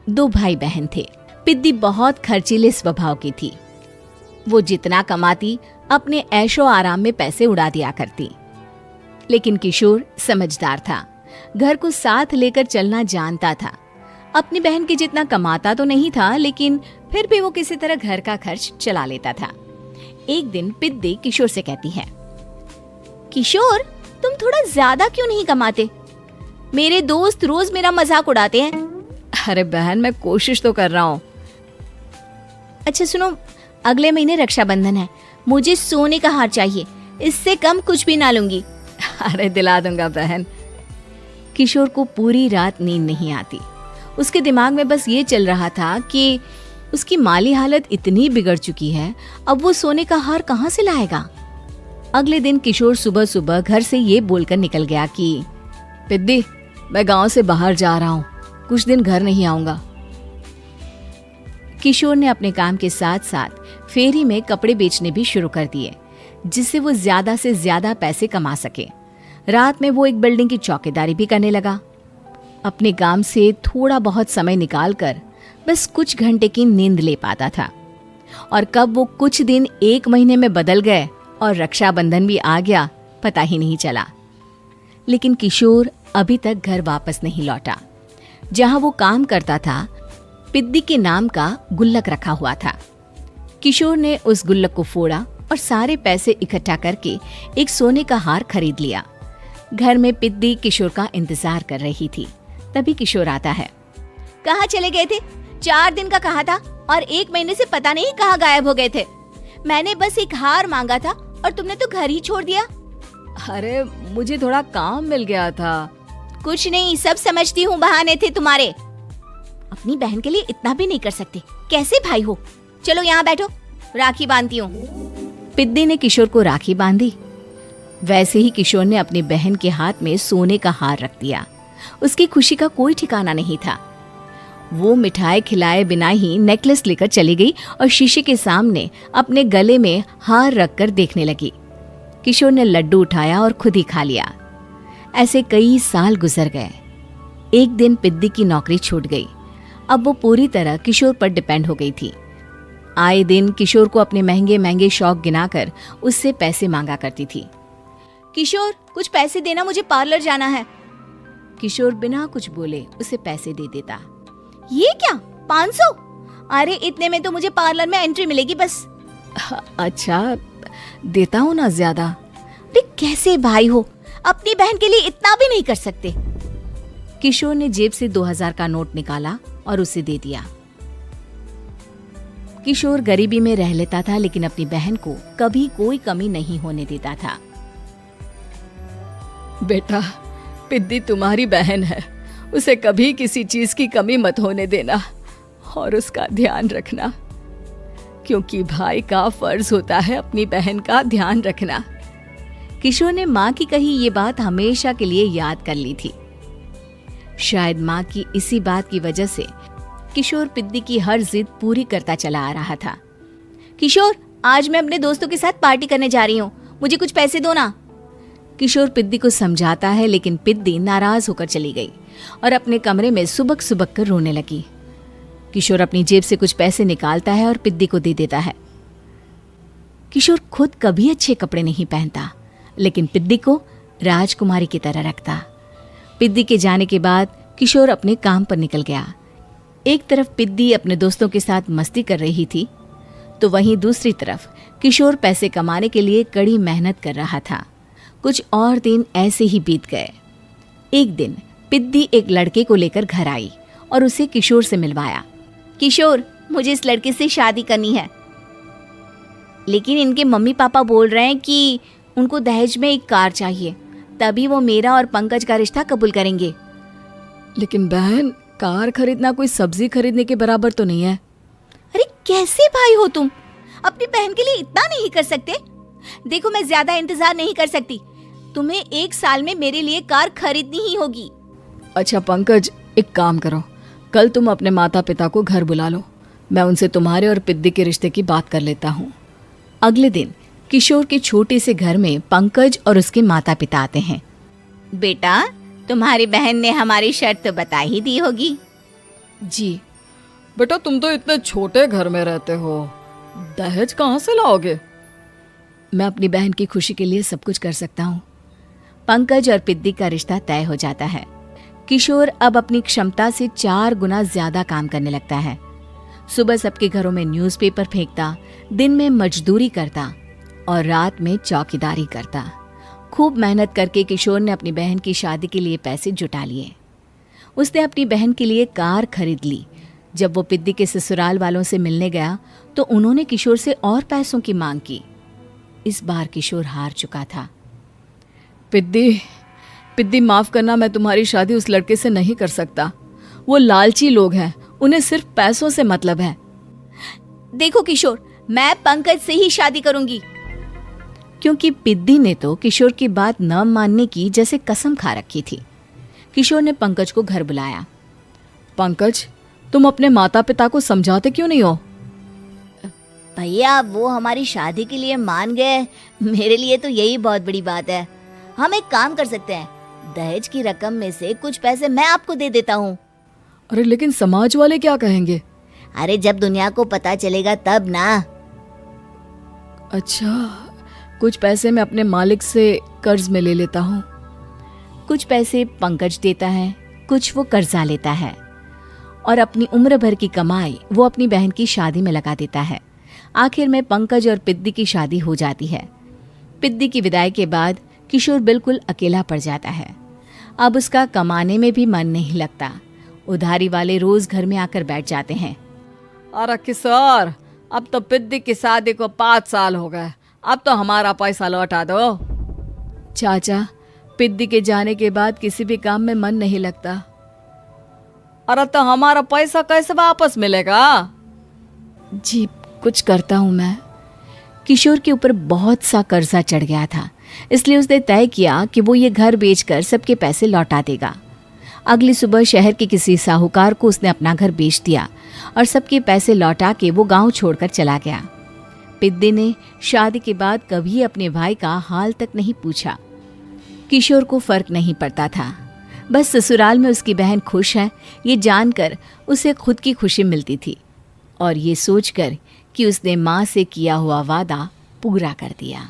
दो भाई बहन थे। पिद्दी बहुत खर्चीले स्वभाव की थी। वो जितना कमाती अपने ऐशो आराम में पैसे उड़ा दिया करती। लेकिन किशोर समझदार था, घर को साथ लेकर चलना जानता था। अपनी बहन के जितना कमाता तो नहीं था, लेकिन फिर भी वो किसी तरह घर का खर्च चला लेता था। एक दिन पिद्दी किशोर से कहती है, किशोर, तुम थोड़ा ज्यादा क्यों नहीं कमाते? मेरे दोस्त रोज मेरा मजाक उड़ाते हैं। अरे बहन, मैं कोशिश तो कर रहा हूँ। अच्छा सुनो, अगले महीने रक्षाबंधन है, मुझे सोने का हार चाहिए, इससे कम कुछ भी ना लूंगी। अरे दिला दूंगा बहन। किशोर को पूरी रात नींद नहीं आती। उसके दिमाग में बस ये चल रहा था कि उसकी माली हालत इतनी बिगड़ चुकी है, अब वो सोने का हार कहाँ से लाएगा। अगले दिन किशोर सुबह सुबह घर से ये बोलकर निकल गया कि पिद्दी, मैं गांव से बाहर जा रहा हूँ, कुछ दिन घर नहीं आऊंगा। किशोर ने अपने काम के साथ साथ फेरी में कपड़े बेचने भी शुरू कर दिए, जिससे वो ज्यादा से ज्यादा पैसे कमा सके। रात में वो एक बिल्डिंग की चौकीदारी भी करने लगा। अपने काम से थोड़ा बहुत समय निकालकर बस कुछ घंटे की नींद ले पाता था। और कब वो कुछ दिन एक महीने में बदल गए और रक्षाबंधन भी आ गया, पता ही नहीं चला। लेकिन किशोर अभी तक घर वापस नहीं लौटा। जहां वो काम करता था, पिद्दी के नाम का गुल्लक रखा हुआ था। किशोर ने उस गुल्लक को फोड़ा और सारे पैसे इकट्ठा करके एक सोने का हार खरीद लिया। घर में पिद्दी किशोर का इंतजार कर रही थी। तभी किशोर आता है। कहाँ चले गए थे? 4 दिन का कहा था और 1 महीने से पता नहीं कहाँ गायब हो गए थे। मैंने बस एक हार मांगा था और तुमने तो घर ही छोड़ दिया। अरे मुझे थोड़ा काम मिल गया था। कुछ नहीं, सब समझती हूँ, बहाने थे तुम्हारे। अपनी बहन के लिए इतना भी नहीं कर सकते, कैसे भाई हो? चलो यहाँ बैठो, राखी बांधती हूँ। पिद्दी ने किशोर को राखी बांधी। वैसे ही किशोर ने अपनी बहन के हाथ में सोने का हार रख दिया। उसकी खुशी का कोई ठिकाना नहीं था। वो मिठाई खिलाए बिना ही नेकलेस लेकर चली गई और शीशे के सामने अपने गले में हार रखकर देखने लगी। किशोर ने लड्डू उठाया और खुद ही खा लिया। ऐसे कई साल गुजर गए। एक दिन पिद्दी की नौकरी छूट गई। अब वो पूरी तरह किशोर पर डिपेंड हो गई थी। आए दिन किशोर को अपने महंगे महंगे शौक गिनाकर उससे पैसे मांगा करती थी। किशोर, कुछ पैसे देना, मुझे पार्लर जाना है। किशोर बिना कुछ बोले उसे पैसे दे देता। ये क्या, 500? अरे इतने में तो मुझे पार्लर में एंट्री मिलेगी बस। अच्छा, देता हूँ ना ज्यादा। अरे कैसे भाई हो, अपनी बहन के लिए इतना भी नहीं कर सकते। किशोर ने जेब से 2000 का नोट निकाला और उसे दे दिया। किशोर गरीबी में रह लेता था, लेकिन अपनी बहन को कभी कोई कमी नहीं होने देता था। बेटा, पिद्दी तुम्हारी बहन है, उसे कभी किसी चीज की कमी मत होने देना और उसका ध्यान रखना, क्योंकि भाई का फर्ज होता है अपनी बहन का ध्यान रखना। किशोर ने माँ की कही ये बात हमेशा के लिए याद कर ली थी। शायद माँ की इसी बात की वजह से किशोर पिद्दी की हर जिद पूरी करता चला आ रहा था। किशोर, आज मैं अपने दोस्तों के साथ पार्टी करने जा रही हूँ, मुझे कुछ पैसे दो ना। किशोर पिद्दी को समझाता है, लेकिन पिद्दी नाराज होकर चली गई और अपने कमरे में सुबक सुबक कर रोने लगी। किशोर अपनी जेब से कुछ पैसे निकालता है और पिद्दी को दे देता है। किशोर खुद कभी अच्छे कपड़े नहीं पहनता, लेकिन पिद्दी को राजकुमारी की तरह रखता। पिद्दी के जाने के बाद किशोर अपने काम पर निकल गया। एक तरफ पिद्दी अपने दोस्तों के साथ मस्ती कर रही थी, तो वहीं दूसरी तरफ किशोर पैसे कमाने के लिए कड़ी मेहनत कर रहा था। कुछ और दिन ऐसे ही बीत गए। एक दिन पिद्दी एक लड़के को लेकर घर आई और उसे किशोर से मिलवाया। किशोर, मुझे इस लड़के से शादी करनी है, लेकिन इनके मम्मी पापा बोल रहे हैं कि उनको दहेज में एक कार चाहिए, तभी वो मेरा और पंकज का रिश्ता कबूल करेंगे। लेकिन बहन, कार खरीदना कोई सब्जी खरीदने के बराबर तो नहीं है। अरे कैसे भाई हो तुम, अपनी बहन के लिए इतना नहीं कर सकते? देखो, मैं ज्यादा इंतजार नहीं कर सकती, तुम्हें 1 साल में मेरे लिए कार खरीदनी ही होगी। अच्छा पंकज, एक काम करो, कल तुम अपने माता पिता को घर बुला लो, मैं उनसे तुम्हारे और पिद्दी के रिश्ते की बात कर लेता हूँ। अगले दिन किशोर के छोटे से घर में पंकज और उसके माता पिता आते हैं। बेटा, तुम्हारी बहन ने हमारी शर्त तो बता ही दी होगी। जी, बेटा तुम तो इतने छोटे घर में रहते हो, दहेज कहाँ से लाओगे? मैं अपनी बहन की खुशी के लिए सब कुछ कर सकता हूँ। पंकज और पिद्दी का रिश्ता तय हो जाता है। किशोर अब अपनी क्षमता से 4 गुना ज्यादा काम करने लगता है। सुबह सबके घरों में न्यूज़पेपर फेंकता, दिन में मजदूरी करता और रात में चौकीदारी करता। खूब मेहनत करके किशोर ने अपनी बहन की शादी के लिए पैसे जुटा लिए। उसने अपनी बहन के लिए कार खरीद ली। जब वो पिद्दी के ससुराल वालों से मिलने गया तो उन्होंने किशोर से और पैसों की मांग की। इस बार किशोर हार चुका था। पिद्दी माफ करना, मैं तुम्हारी शादी उस लड़के से नहीं कर सकता। वो लालची लोग हैं, उन्हें सिर्फ पैसों से मतलब है। देखो किशोर, मैं पंकज से ही शादी करूंगी। क्योंकि पिद्दी ने तो किशोर की बात न मानने की जैसे कसम खा रखी थी। किशोर ने पंकज को घर बुलाया। पंकज, तुम अपने माता पिता को समझाते क्यों नहीं हो? भैया, वो हमारी शादी के लिए मान गए, मेरे लिए तो यही बहुत बड़ी बात है। हम एक काम कर सकते हैं, दहेज की रकम में से कुछ पैसे मैं आपको दे देता हूँ। अरे लेकिन समाज वाले क्या कहेंगे? अरे जब दुनिया को पता चलेगा तब ना। अच्छा, कुछ पैसे मैं अपने मालिक से कर्ज में ले लेता हूँ। कुछ पैसे पंकज देता है, कुछ वो कर्जा लेता है और अपनी उम्र भर की कमाई वो अपनी बहन की शादी में लगा देता है। आखिर में पंकज और पिद्दी की शादी हो जाती है। पिद्दी की विदाई के बाद किशोर बिल्कुल अकेला पड़ जाता है। अब उसका कमाने में भी मन नहीं लगता। उधारी वाले रोज घर में आकर बैठ जाते हैं। अरे किशोर, अब तो पिद्दी की शादी को 5 साल हो गए, अब तो हमारा पैसा लौटा दो। चाचा, पिद्दी के जाने के बाद किसी भी काम में मन नहीं लगता। अरे तो हमारा पैसा कैसे वापस मिलेगा? जी, कुछ करता हूँ मैं। किशोर के ऊपर बहुत सा कर्जा चढ़ गया था, इसलिए उसने तय किया कि वो ये घर बेचकर सबके पैसे लौटा देगा। अगली सुबह शहर के किसी साहूकार को उसने अपना घर बेच दिया और सबके पैसे लौटा के वो गांव छोड़कर चला गया। पिद्दी ने शादी के बाद कभी अपने भाई का हाल तक नहीं पूछा। किशोर को फर्क नहीं पड़ता था, बस ससुराल में उसकी बहन खुश है ये जानकर उसे खुद की खुशी मिलती थी और ये सोचकर कि उसने माँ से किया हुआ वादा पूरा कर दिया।